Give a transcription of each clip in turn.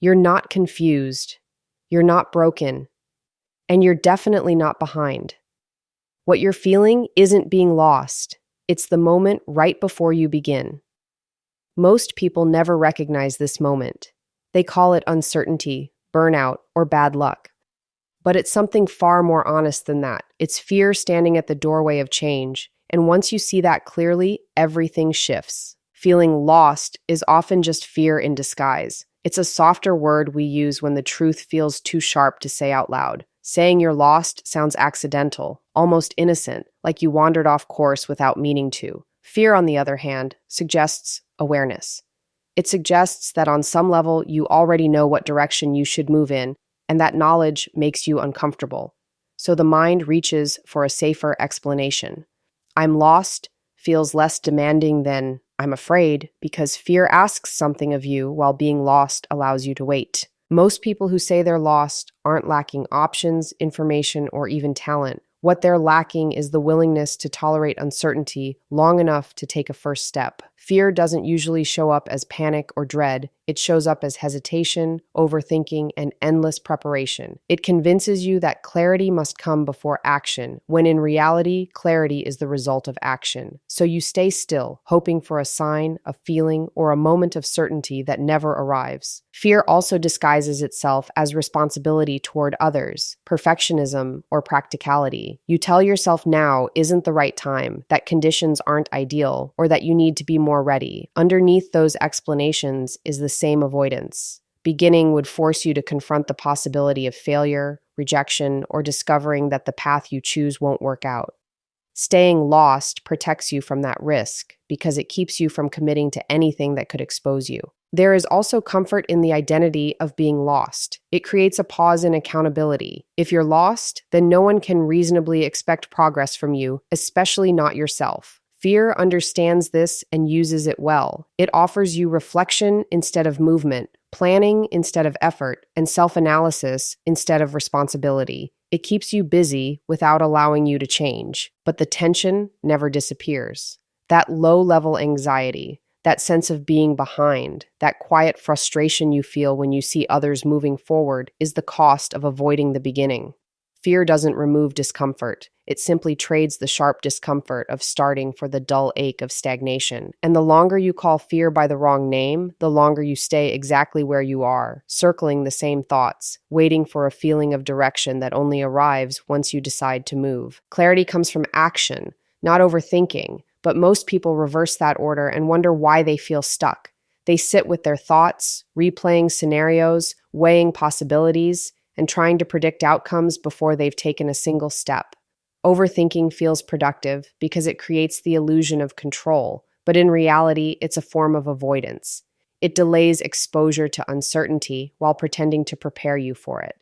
You're not confused. You're not broken. And you're definitely not behind. What you're feeling isn't being lost. It's the moment right before you begin. Most people never recognize this moment. They call it uncertainty, burnout, or bad luck. But it's something far more honest than that. It's fear standing at the doorway of change. And once you see that clearly, everything shifts. Feeling lost is often just fear in disguise. It's a softer word we use when the truth feels too sharp to say out loud. Saying you're lost sounds accidental, almost innocent, like you wandered off course without meaning to. Fear, on the other hand, suggests awareness. It suggests that on some level you already know what direction you should move in, and that knowledge makes you uncomfortable. So the mind reaches for a safer explanation. I'm lost feels less demanding than I'm afraid, because fear asks something of you while being lost allows you to wait. Most people who say they're lost aren't lacking options, information, or even talent. What they're lacking is the willingness to tolerate uncertainty long enough to take a first step. Fear doesn't usually show up as panic or dread. It shows up as hesitation, overthinking, and endless preparation. It convinces you that clarity must come before action, when in reality, clarity is the result of action. So you stay still, hoping for a sign, a feeling, or a moment of certainty that never arrives. Fear also disguises itself as responsibility toward others, perfectionism, or practicality. You tell yourself now isn't the right time, that conditions aren't ideal, or that you need to be more ready. Underneath those explanations is the same avoidance. Beginning would force you to confront the possibility of failure, rejection, or discovering that the path you choose won't work out. Staying lost protects you from that risk because it keeps you from committing to anything that could expose you. There is also comfort in the identity of being lost. It creates a pause in accountability. If you're lost, then no one can reasonably expect progress from you, especially not yourself. Fear understands this and uses it well. It offers you reflection instead of movement, planning instead of effort, and self-analysis instead of responsibility. It keeps you busy without allowing you to change, but the tension never disappears. That low-level anxiety, that sense of being behind, that quiet frustration you feel when you see others moving forward is the cost of avoiding the beginning. Fear doesn't remove discomfort. It simply trades the sharp discomfort of starting for the dull ache of stagnation. And the longer you call fear by the wrong name, the longer you stay exactly where you are, circling the same thoughts, waiting for a feeling of direction that only arrives once you decide to move. Clarity comes from action, not overthinking, but most people reverse that order and wonder why they feel stuck. They sit with their thoughts, replaying scenarios, weighing possibilities, and trying to predict outcomes before they've taken a single step. Overthinking feels productive because it creates the illusion of control, but in reality, it's a form of avoidance. It delays exposure to uncertainty while pretending to prepare you for it.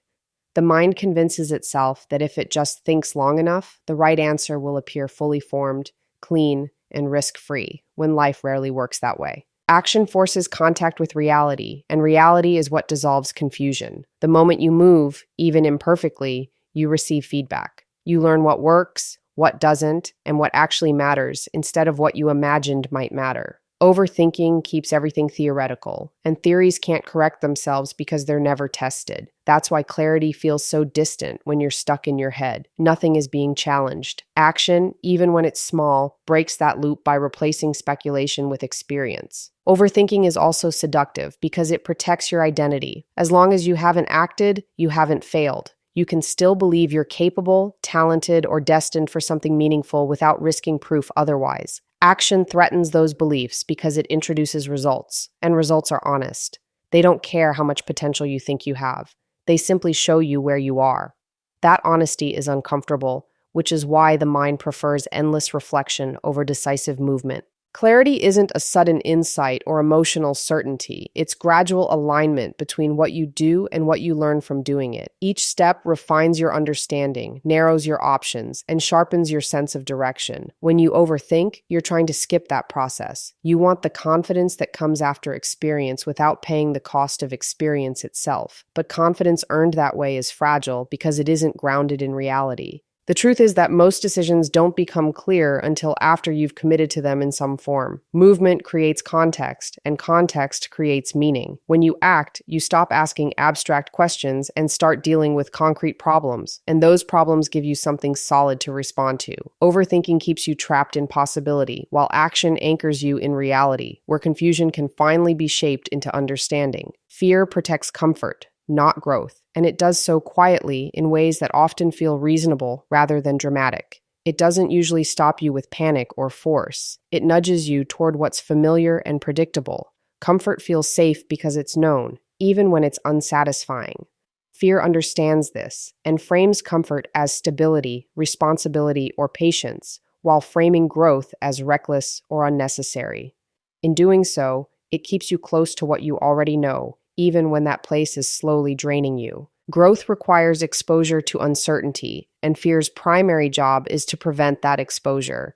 The mind convinces itself that if it just thinks long enough, the right answer will appear fully formed, clean, and risk-free, when life rarely works that way. Action forces contact with reality, and reality is what dissolves confusion. The moment you move, even imperfectly, you receive feedback. You learn what works, what doesn't, and what actually matters instead of what you imagined might matter. Overthinking keeps everything theoretical, and theories can't correct themselves because they're never tested. That's why clarity feels so distant when you're stuck in your head. Nothing is being challenged. Action, even when it's small, breaks that loop by replacing speculation with experience. Overthinking is also seductive because it protects your identity. As long as you haven't acted, you haven't failed. You can still believe you're capable, talented, or destined for something meaningful without risking proof otherwise. Action threatens those beliefs because it introduces results, and results are honest. They don't care how much potential you think you have. They simply show you where you are. That honesty is uncomfortable, which is why the mind prefers endless reflection over decisive movement. Clarity isn't a sudden insight or emotional certainty. It's gradual alignment between what you do and what you learn from doing it. Each step refines your understanding, narrows your options, and sharpens your sense of direction. When you overthink, you're trying to skip that process. You want the confidence that comes after experience without paying the cost of experience itself. But confidence earned that way is fragile because it isn't grounded in reality. The truth is that most decisions don't become clear until after you've committed to them in some form. Movement creates context, and context creates meaning. When you act, you stop asking abstract questions and start dealing with concrete problems, and those problems give you something solid to respond to. Overthinking keeps you trapped in possibility, while action anchors you in reality, where confusion can finally be shaped into understanding. Fear protects comfort, not growth, and it does so quietly in ways that often feel reasonable rather than dramatic. It doesn't usually stop you with panic or force. It nudges you toward what's familiar and predictable. Comfort feels safe because it's known, even when it's unsatisfying. Fear understands this and frames comfort as stability, responsibility, or patience, while framing growth as reckless or unnecessary. In doing so, it keeps you close to what you already know, even when that place is slowly draining you. Growth requires exposure to uncertainty, and fear's primary job is to prevent that exposure.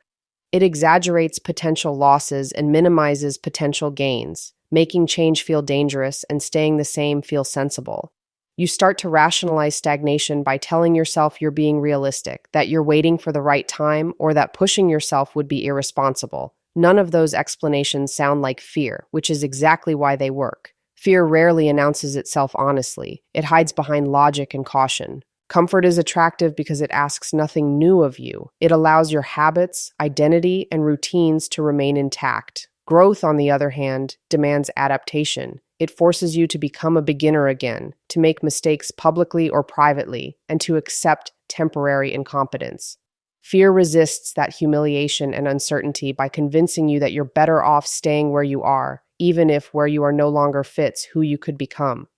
It exaggerates potential losses and minimizes potential gains, making change feel dangerous and staying the same feel sensible. You start to rationalize stagnation by telling yourself you're being realistic, that you're waiting for the right time, or that pushing yourself would be irresponsible. None of those explanations sound like fear, which is exactly why they work. Fear rarely announces itself honestly. It hides behind logic and caution. Comfort is attractive because it asks nothing new of you. It allows your habits, identity, and routines to remain intact. Growth, on the other hand, demands adaptation. It forces you to become a beginner again, to make mistakes publicly or privately, and to accept temporary incompetence. Fear resists that humiliation and uncertainty by convincing you that you're better off staying where you are, even if where you are no longer fits who you could become.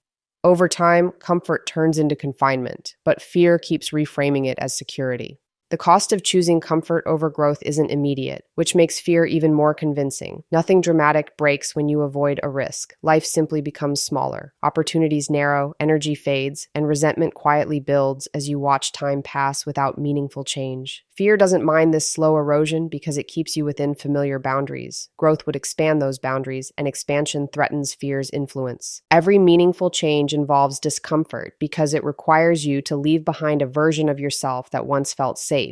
Over time, comfort turns into confinement, but fear keeps reframing it as security. The cost of choosing comfort over growth isn't immediate, which makes fear even more convincing. Nothing dramatic breaks when you avoid a risk. Life simply becomes smaller. Opportunities narrow, energy fades, and resentment quietly builds as you watch time pass without meaningful change. Fear doesn't mind this slow erosion because it keeps you within familiar boundaries. Growth would expand those boundaries, and expansion threatens fear's influence. Every meaningful change involves discomfort because it requires you to leave behind a version of yourself that once felt safe.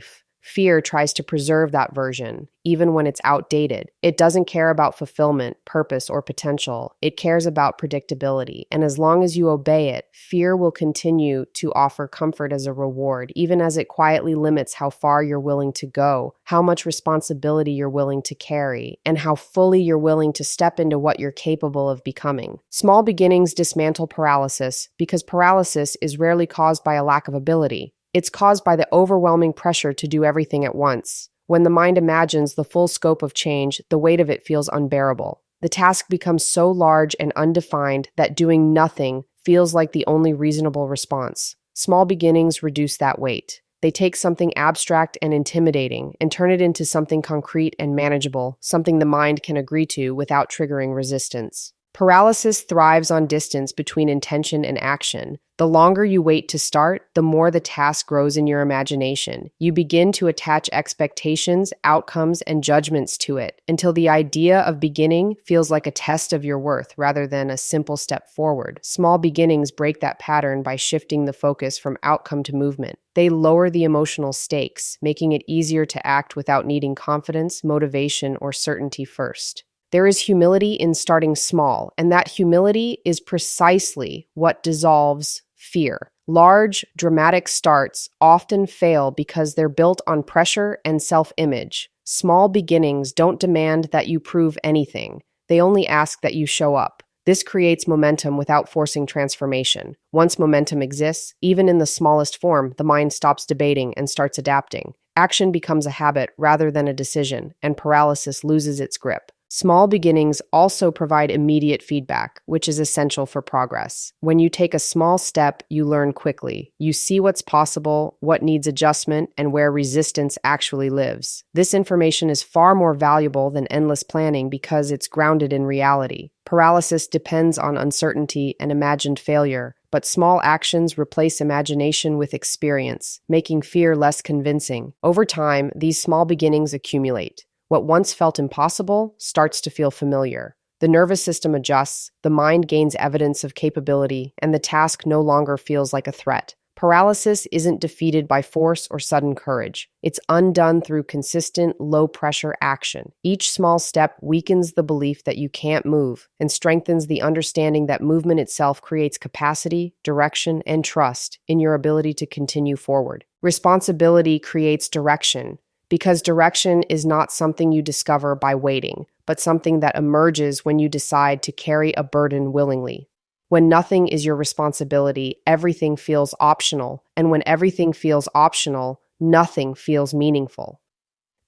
Fear tries to preserve that version, even when it's outdated. It doesn't care about fulfillment, purpose, or potential. It cares about predictability. And as long as you obey it, fear will continue to offer comfort as a reward, even as it quietly limits how far you're willing to go, how much responsibility you're willing to carry, and how fully you're willing to step into what you're capable of becoming. Small beginnings dismantle paralysis because paralysis is rarely caused by a lack of ability. It's caused by the overwhelming pressure to do everything at once. When the mind imagines the full scope of change, the weight of it feels unbearable. The task becomes so large and undefined that doing nothing feels like the only reasonable response. Small beginnings reduce that weight. They take something abstract and intimidating and turn it into something concrete and manageable, something the mind can agree to without triggering resistance. Paralysis thrives on distance between intention and action. The longer you wait to start, the more the task grows in your imagination. You begin to attach expectations, outcomes, and judgments to it until the idea of beginning feels like a test of your worth rather than a simple step forward. Small beginnings break that pattern by shifting the focus from outcome to movement. They lower the emotional stakes, making it easier to act without needing confidence, motivation, or certainty first. There is humility in starting small, and that humility is precisely what dissolves fear. Large, dramatic starts often fail because they're built on pressure and self-image. Small beginnings don't demand that you prove anything. They only ask that you show up. This creates momentum without forcing transformation. Once momentum exists, even in the smallest form, the mind stops debating and starts adapting. Action becomes a habit rather than a decision, and paralysis loses its grip. Small beginnings also provide immediate feedback, which is essential for progress. When you take a small step, you learn quickly. You see what's possible, what needs adjustment, and where resistance actually lives. This information is far more valuable than endless planning because it's grounded in reality. Paralysis depends on uncertainty and imagined failure, but small actions replace imagination with experience, making fear less convincing. Over time, these small beginnings accumulate. What once felt impossible starts to feel familiar. The nervous system adjusts, the mind gains evidence of capability, and the task no longer feels like a threat. Paralysis isn't defeated by force or sudden courage. It's undone through consistent, low-pressure action. Each small step weakens the belief that you can't move and strengthens the understanding that movement itself creates capacity, direction, and trust in your ability to continue forward. Responsibility creates direction, because direction is not something you discover by waiting, but something that emerges when you decide to carry a burden willingly. When nothing is your responsibility, everything feels optional, and when everything feels optional, nothing feels meaningful.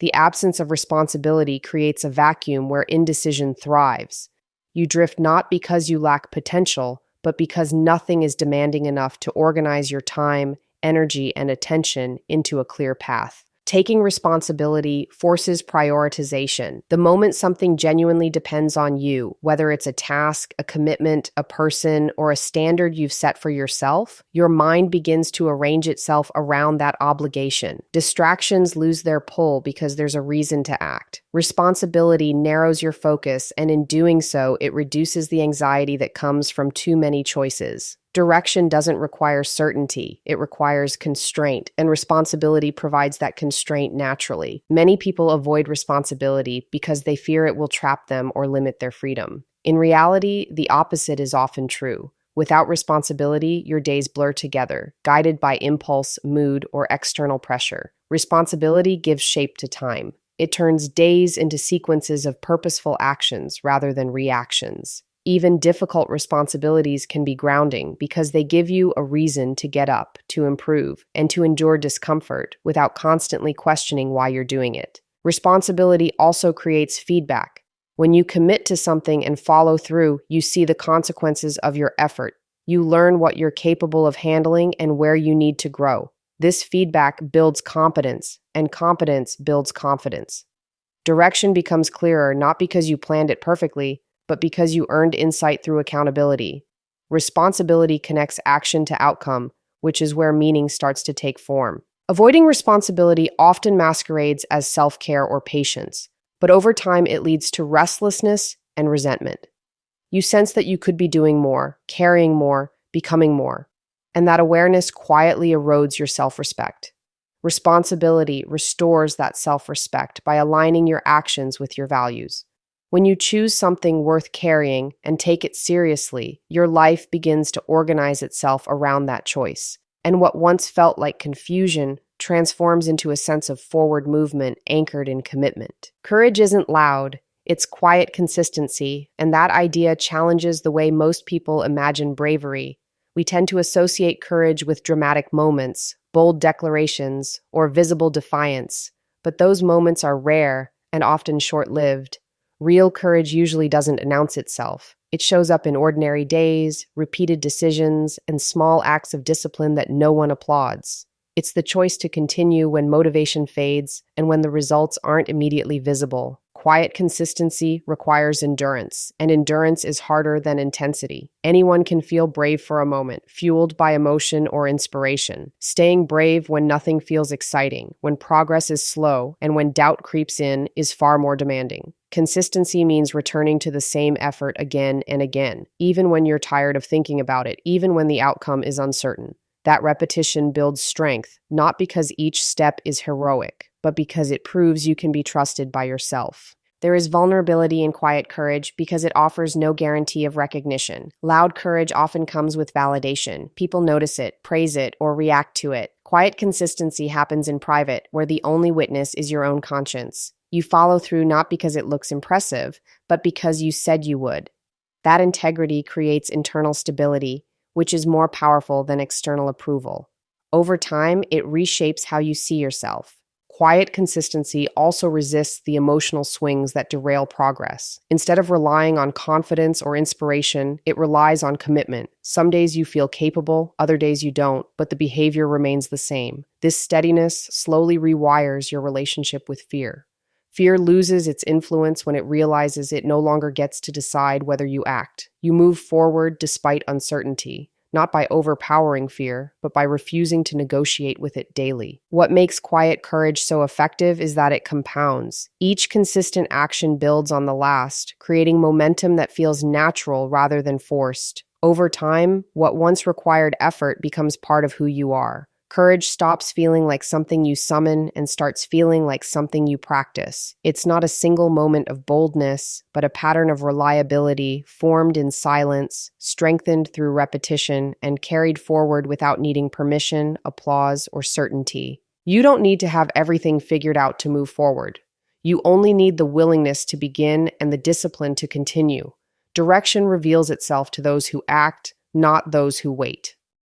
The absence of responsibility creates a vacuum where indecision thrives. You drift not because you lack potential, but because nothing is demanding enough to organize your time, energy, and attention into a clear path. Taking responsibility forces prioritization. The moment something genuinely depends on you, whether it's a task, a commitment, a person, or a standard you've set for yourself, your mind begins to arrange itself around that obligation. Distractions lose their pull because there's a reason to act. Responsibility narrows your focus, and in doing so, it reduces the anxiety that comes from too many choices. Direction doesn't require certainty, it requires constraint, and responsibility provides that constraint naturally. Many people avoid responsibility because they fear it will trap them or limit their freedom. In reality, the opposite is often true. Without responsibility, your days blur together, guided by impulse, mood, or external pressure. Responsibility gives shape to time. It turns days into sequences of purposeful actions rather than reactions. Even difficult responsibilities can be grounding because they give you a reason to get up, to improve, and to endure discomfort without constantly questioning why you're doing it. Responsibility also creates feedback. When you commit to something and follow through, you see the consequences of your effort. You learn what you're capable of handling and where you need to grow. This feedback builds competence, and competence builds confidence. Direction becomes clearer not because you planned it perfectly, but because you earned insight through accountability. Responsibility connects action to outcome, which is where meaning starts to take form. Avoiding responsibility often masquerades as self-care or patience, but over time it leads to restlessness and resentment. You sense that you could be doing more, carrying more, becoming more, and that awareness quietly erodes your self-respect. Responsibility restores that self-respect by aligning your actions with your values. When you choose something worth carrying and take it seriously, your life begins to organize itself around that choice. And what once felt like confusion transforms into a sense of forward movement anchored in commitment. Courage isn't loud, it's quiet consistency, and that idea challenges the way most people imagine bravery. We tend to associate courage with dramatic moments, bold declarations, or visible defiance, but those moments are rare and often short-lived. Real courage usually doesn't announce itself. It shows up in ordinary days, repeated decisions, and small acts of discipline that no one applauds. It's the choice to continue when motivation fades and when the results aren't immediately visible. Quiet consistency requires endurance, and endurance is harder than intensity. Anyone can feel brave for a moment, fueled by emotion or inspiration. Staying brave when nothing feels exciting, when progress is slow, and when doubt creeps in is far more demanding. Consistency means returning to the same effort again and again, even when you're tired of thinking about it, even when the outcome is uncertain. That repetition builds strength, not because each step is heroic, but because it proves you can be trusted by yourself. There is vulnerability in quiet courage because it offers no guarantee of recognition. Loud courage often comes with validation. People notice it, praise it, or react to it. Quiet consistency happens in private, where the only witness is your own conscience. You follow through not because it looks impressive, but because you said you would. That integrity creates internal stability, which is more powerful than external approval. Over time, it reshapes how you see yourself. Quiet consistency also resists the emotional swings that derail progress. Instead of relying on confidence or inspiration, it relies on commitment. Some days you feel capable, other days you don't, but the behavior remains the same. This steadiness slowly rewires your relationship with fear. Fear loses its influence when it realizes it no longer gets to decide whether you act. You move forward despite uncertainty, not by overpowering fear, but by refusing to negotiate with it daily. What makes quiet courage so effective is that it compounds. Each consistent action builds on the last, creating momentum that feels natural rather than forced. Over time, what once required effort becomes part of who you are. Courage stops feeling like something you summon and starts feeling like something you practice. It's not a single moment of boldness, but a pattern of reliability formed in silence, strengthened through repetition, and carried forward without needing permission, applause, or certainty. You don't need to have everything figured out to move forward. You only need the willingness to begin and the discipline to continue. Direction reveals itself to those who act, not those who wait.